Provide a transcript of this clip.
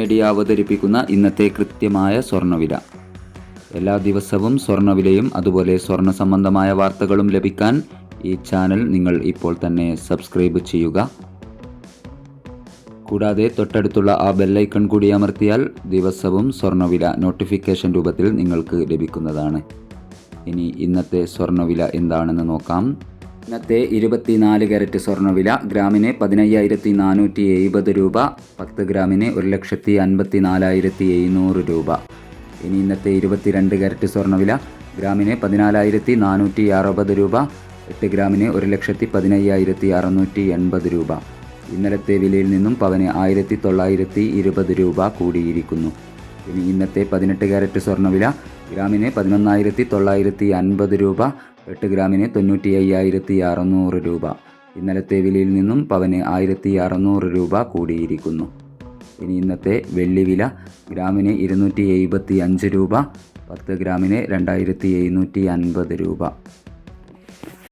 Media അവതരിപ്പിക്കുന്ന ഇന്നത്തെ കൃത്യമായ സ്വർണ്ണവില. എല്ലാ ദിവസവും സ്വർണ്ണവിലയും അതുപോലെ സ്വർണ്ണ സംബന്ധമായ വാർത്തകളും ലഭിക്കാൻ ഈ ചാനൽ നിങ്ങൾ ഇപ്പോൾ തന്നെ സബ്സ്ക്രൈബ് ചെയ്യുക. കൂടാതെ തൊട്ടടുത്തുള്ള ആ ബെല്ലൈക്കൺ കൂടി അമർത്തിയാൽ ദിവസവും സ്വർണ്ണവില നോട്ടിഫിക്കേഷൻ രൂപത്തിൽ നിങ്ങൾക്ക് ലഭിക്കുന്നതാണ്. ഇനി ഇന്നത്തെ സ്വർണ്ണവില എന്താണെന്ന് നോക്കാം. ഇന്നത്തെ 24 കാരറ്റ് സ്വർണ്ണവില ഗ്രാമിന് 15,470 രൂപ, 10 ഗ്രാമിന് 1,54,700 രൂപ. ഇനി ഇന്നത്തെ 22 കാരറ്റ് സ്വർണ്ണവില ഗ്രാമിന് 14,460 രൂപ, 8 ഗ്രാമിന് 1,15,680 രൂപ. ഇന്നലത്തെ വിലയിൽ നിന്നും പവന് 1,920 രൂപ കൂടിയിരിക്കുന്നു. ഇനി ഇന്നത്തെ 18 കാരറ്റ് സ്വർണ്ണവില ഗ്രാമിന് 11,950 രൂപ, 8 ഗ്രാമിന് 95,600 രൂപ. ഇന്നലത്തെ വിലയിൽ നിന്നും പവന് 1,600 രൂപ കൂടിയിരിക്കുന്നു. ഇനി ഇന്നത്തെ വെള്ളിവില ഗ്രാമിന് 275 രൂപ, 10 ഗ്രാമിന് 2,750 രൂപ.